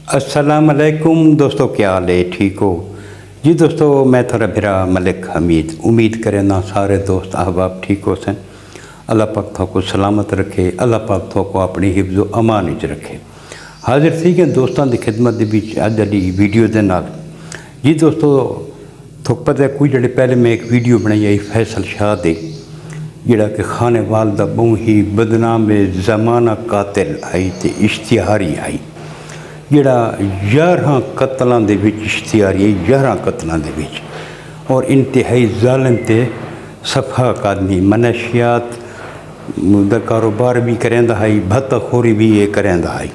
अस्सलाम वालेकुम दोस्तों, क्या हाल है? ठीक हो जी दोस्तों। मैं थोड़ा बिरा मलिक हमीद उम्मीद करें ना सारे दोस्त अहबाब ठीक हो सन। अल्लाह पाक थोको सलामत रखे, अल्लाह पाक थोको अपनी हिफ्ज़ो अमान च रखे। हाजिर थी कि दोस्तों की खिदमत के बीच अज वाली वीडियो के नाल जी दोस्तों, थोक पता है कुछ जड़े पहले मैं एक वीडियो बनाई आई फैसल शाह दे जिहड़ा कि खानेवाल दा बहु ही बदनाम ज़माना कातिल आई तो इश्तिहारी आई जिहड़ा 11 कतलों के इश्तिहारी आई 11 कतलों के और इंतहाई जालिम ते सफाक आदमी मनशियात दा कारोबार भी करेंदा है, भत्ताखोरी भी ये करेंदा है।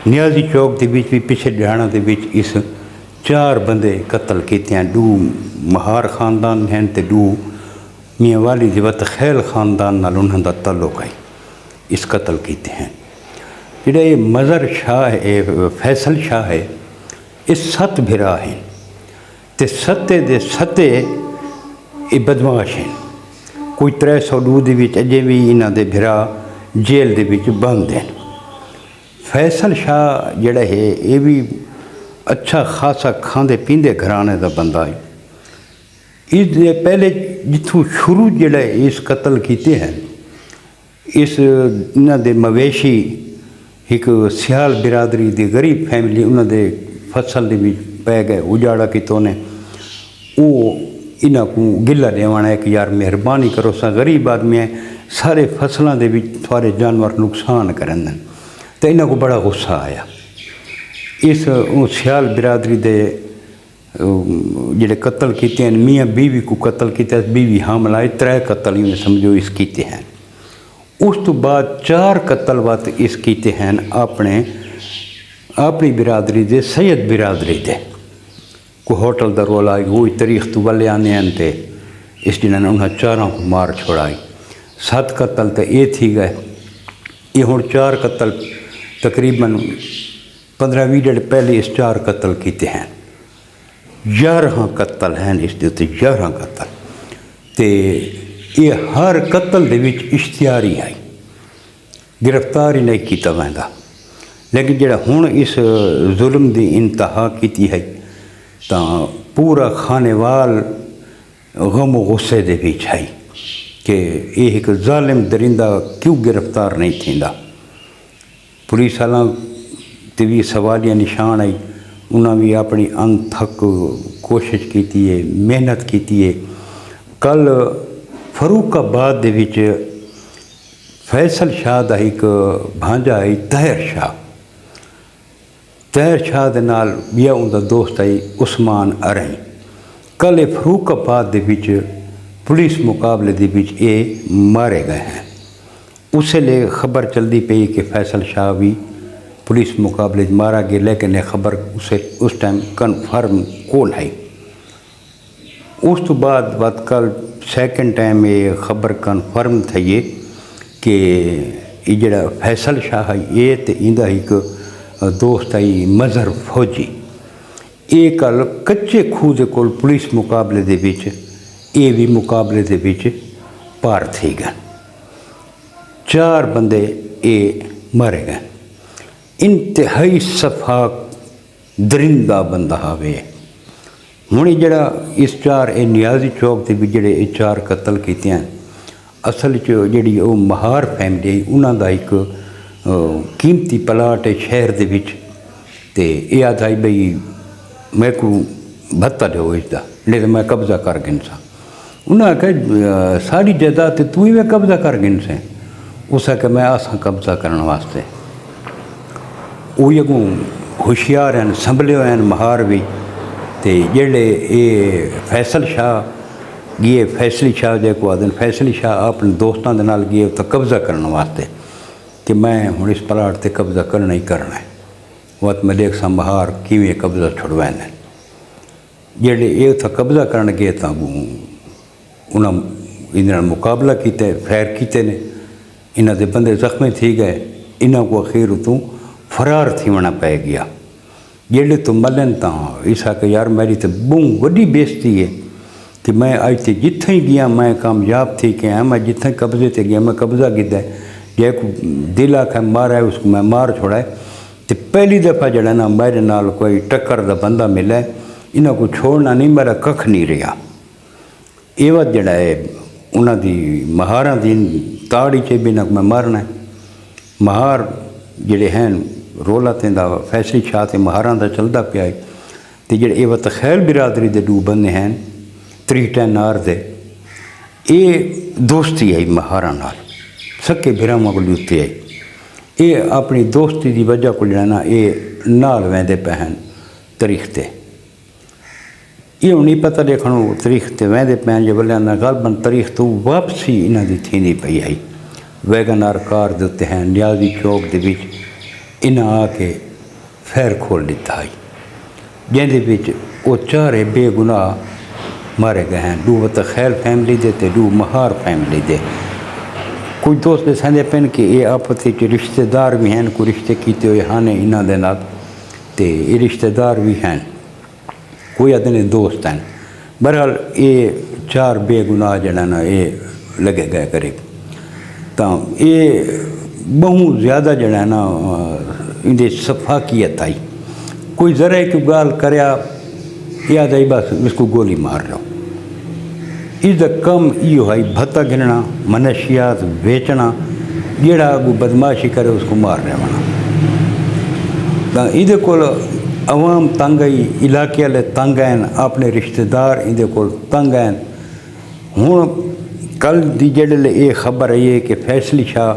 नियाजी चौक के भी पिछले दिहाड़ा के इस 4 बंदे कत्ल किए हैं। 2 महार खानदान हैं तो 2 मियाँ वाली दिवत खैल खानदान नाल उन्हां दा ताल्लुक है। इस कत्ल किए हैं जिहड़ा ये मज़र शाह है, फैसल शाह है, ये 7 भिरा हैं तो 7 दे 7 ये बदमाश हैं। कोई 302 दे विच अजे भी इन्हां दे भिरा जेल दे विच बंद हैं। फैसल शाह जिहड़ा है ये भी अच्छा खासा खांदे पींदे घराने का बंदा है। इस पहले जिथों शुरू जिहड़ा इस कत्ल किए हैं इस इन्हां दे मवेशी एक सियाल बिरादरी की गरीब फैमिली उन्होंने फसल भी पै गए उजाड़ा कितों ने वो इन्हों को गिला देवाना है कि यार मेहरबानी करो सा गरीब आदमी है सारे फसलों के भी थोड़े जानवर नुकसान करन तो इन्हों को बड़ा गुस्सा आया। इस सियाल बिरादरी के जिहड़े कत्ल किए हैं मियाँ बीवी को कत्ल किया, बीवी हामला है, 3 कत्ल इन्हें समझो इस किए हैं। उस तो बाद 4 कत्ल वत इस किए हैं अपनी बिरादरी दे सैयद बिरादरी दे को होटल का रोल आई वो तारीख तो वाले आने हैं तो इस जिन्होंने उन्हें 4 को मार छोड़ाई। 7 कत्ल तो ये थी गए। ये हूँ 4 कत्ल तकरीबन 15-20 दिन पहले इस 4 कत्ल किए हैं। 11 कत्ल हैं इस दे उत्ते 11 कत्ल तो ये हर कत्ल दे विच इश्तिहारी आई, गिरफ्तार ही नहीं किया वैंदा। लेकिन जिहड़ा हुण इस जुल्म की इंतहा की है तो पूरा खानेवाल गम गुस्से दे विच है कि यह एक जालिम दरिंदा क्यों गिरफ्तार नहीं थींदा। पुलिस वालों ते भी सवालिया निशान आई, उन्होंने भी अपनी अनथक कोशिश की है, मेहनत की है। कल फरूखाबाद दे विच फैसल शाह का एक भांजा है तहर शाह। तहर शाह दे नाल बिया उनका दोस्त है उस्मान अरई। कल ये फरूखाबाद दे विच पुलिस मुकाबले दे विच ये मारे गए हैं। उसले खबर चलती पई कि फैसल शाह भी पुलिस मुकाबले मारा गया, लेकिन यह खबर उस टाइम कन्फर्म कोल है। उस तो बाद कल सैकेंड टाइम ये खबर कन्फर्म थी है कि ये जड़ा फैसल शाह है ये तो इंदा एक दोस्त आई मज़हर फौजी ये कल कच्चे खूह के कोल पुलिस मुकाबले दे विच ये भी मुकाबले दे विच पार थी गए। 4 बंदे ये मारे गए। इंतहाई सफाक दरिंदा बंदा हवे। हुण जड़ा इस 4 ये नियाजी चौक के भी जड़े 4 कत्ल किए हैं असल जी वो महार फैमिली उन्हों एक कीमती प्लाट है शहर के विच ते ये आद आई बई मैं को भत्ता दो इसका नहीं तो मैं कब्जा कर गिन सा। उन्हें आख्या सारी जायदाद तू ही मैं कब्जा कर गिन से। उस आख्या मैं आसा कब्जा करने वास्ते। वो अगों होशियार हैं, संभले हुए हैं महार भी। तो जेड़े ये फैसल शाह गए फैसली शाह जो को आदन फैसली शाह अपने दोस्तों के नाल गए तो कब्जा करने वास्ते कि मैं हूँ इस प्लाट से कब्जा करना ही करना है। वत मैं देख सा महार किवें कब्जा छुड़वाने जेड़े ये उत्थे कब्जा करन गए तो उन्हें इन मुकाबला किया, फैर किए ने, इन्हों के बंदे जख्मी थी गए। इन्हों को अखीर उतों फरार थीवना पै गया। जेड़े तो मलन तो इस आके यार मेरी तो बहुत वड्डी बेइज्जती है कि मैं अज तो जिथे ही गया मैं कामयाब थी कि मैं जिथे कब्जे से गया मैं कब्जा किया। जे को दिल आखे मारा है उसको मैं मार छोड़ा है तो पहली दफ़ा जड़ा ना मेरे नाल कोई टक्कर दा बंदा मिला, इन्हों को छोड़ना नहीं, मेरा कख नहीं रहा। एवं जड़ा है उन्होंने महारां दी ताड़ी च भी ना मैं मारना है। महार जड़े हैं रोला तेंदा फैसली शाह ते महारां दा चलदा पिया है। तो जड़े एवं तखैल बिरादरी दे दो बंदे हैं 310 नार दे, ये दोस्ती आई महारां नाल, सक्के बिरामा को उत्ते आई। ये अपनी दोस्ती की वजह को लेना ये नाल वहदे पैन तरीख ते, ये हूँ नहीं पता देखो तरीख ते वहदे पैन जो बल्ले गलबन तरीख तो वापसी इन्हों की थी पई आई। वैगन आर कार दे उत्ते हैं न्याजी चौक दे विच इन्हें आके फैर खोल दिता है, जिंदे विच वो चारे बेगुनाह मारे गए हैं, 2 तखैल फैमिली दे ते 2 महार फैमिली दे। कुछ दोस्त दसते पेन कि ये आपस में रिश्तेदार भी हैं, कोई रिश्ते किए हुए हैं इन्हों के नाल, तो ये रिश्तेदार भी हैं, कोई आदमी दोस्त हैं। बहरहाल ये 4 बेगुनाह जड़ा ना ये लगे गए करीब। तो ये बहुत ज़्यादा जड़ा ना इनकी सफाकियत आई। कोई ज़रा एक गाल करया याद आई बस इसको गोली मार लो। इसका कम यो है भत्ता गिनना, मनशियात बेचना, जेड़ा अगू बदमाशी करे उसको मार लेना। तो ये कोल अवाम तंग आई, इलाके वाले तंग हैं, अपने रिश्तेदार ये कोल तंग हैं। हुण कल दी जेड़े ये खबर आई है कि फैसली शाह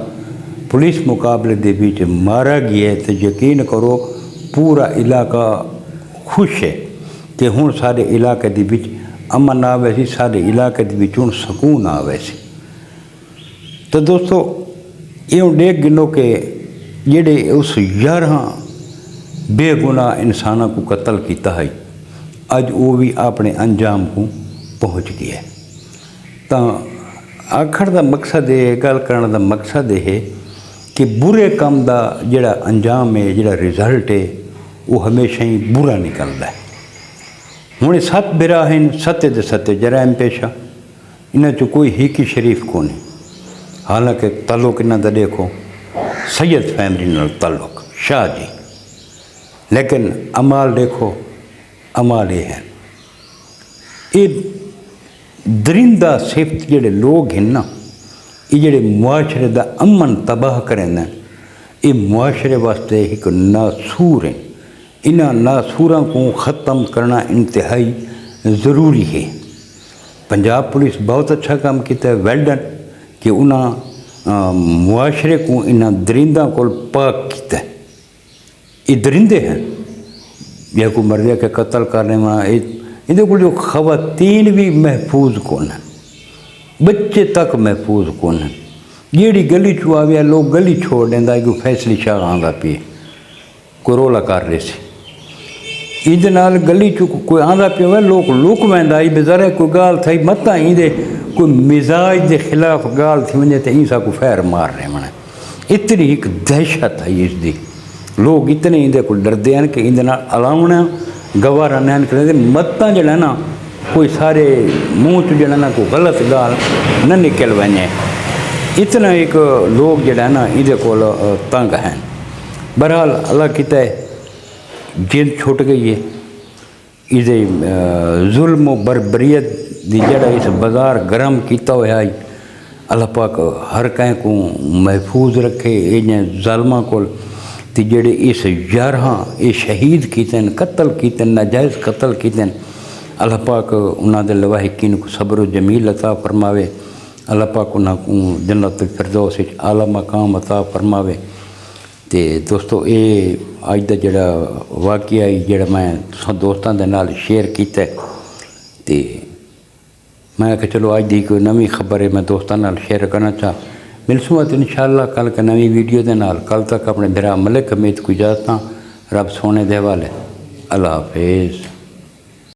पुलिस मुकाबले दे विच मारा गया है, तो यकीन करो पूरा इलाका खुश है कि हुण सारे इलाके दे विच अमन आवे सी, सारे इलाके दे विच हुण सकून आवे सी। तो दोस्तों ये देख गिनो कि जेड़े उस 11 बेगुनाह इंसानों को कत्ल किया है, अज वो भी अपने अंजाम को पहुँच गया। तो आखर का मकसद है, गल करने का मकसद है कि बुरे काम का जिहड़ा अंजाम है, जिहड़ा रिजल्ट है, वो हमेशा ही बुरा निकलता है। हुणे 7 बिरा हैं, सत्य दे सत्य जराइम पेशा, इन्हां चों कोई हिक ही शरीफ को नहीं। हालांकि ताल्लुक इन्हां दा देखो सैयद फैमिली नाल ताल्लुक शाह जी, लेकिन अमाल देखो अमाल ये है। ये दरिंदा सिफत जेडे लोग हैं ना, ये जेडे मुआशरे का अमन तबाह करें, ये मुआशरे वास्ते एक नासूर हैं। इन्हां नासूरों को ख़त्म करना इंतहाई ज़रूरी है। पंजाब पुलिस बहुत अच्छा काम किया है, वेल डन, कि उन्हें मुआशरे को इन्हां दरिंदा को पाक किया। ये दरिंदे हैं या कोई मर्दिया के कत्ल करने वाला, इन्हें को जो खवातीन भी महफूज कौन है, बच्चे तक महफूज कौन है। जेड़ी गली चो आवे लोग गली छोड़ देंदा, कोई फैसली शाह आंदा पे कोई रोला कर रहे सी, इहदे नाल गली चो कोई आंदा पे होवे लोग लुक वैंदा, बेचारे कोई गाल थी मत इंदे कोई मिजाज के खिलाफ गाल थी वने तो इंसा को फैर मार रहे मन। इतनी एक दहशत है इसकी, लोग इतने इंदे को डरते हैं कि इंदे नाल अलावना गवारा नैन करें मत जड़ा ना कोई सारे मुँह च जड़ा ना कोई गलत गाल न निकल वने। इतना एक लोग जड़ा ना इहदे कोल तंग हैं। बहरहाल अल्लाह किता जिंद छुट गई है। इहदे जुल्म बरबरीयत दी जड़ा इस बाजार गर्म किया हुआ है, अल्लाह पाक हर कहीं को महफूज रखे इन जालमां कोल। ते जेड़े इस 11 ये शहीद किते कत्ल किते नाजायज़ कत्ल किते, अल्लाह पाक उन्होंने लवाहिकीन को सब्र जमील अता फरमावे। अल्लाह पाक उन्होंने जन्नत फिरदौस आला मकाम अता फरमावे। तो दोस्तों ये अज का जोड़ा वाकया जोड़ा मैं दोस्तों के नाल शेयर किया, तो मैं आख्या चलो अज की कोई नवी खबर है मैं दोस्तों नाल शेयर करना चाह। मिलसूँ तो इंशाअल्लाह कल के नवी वीडियो के नाल। कल तक अपने भरा मलिक हमीद को इजाजत, रब सोने दे हवाले। अल्लाह हाफिज़।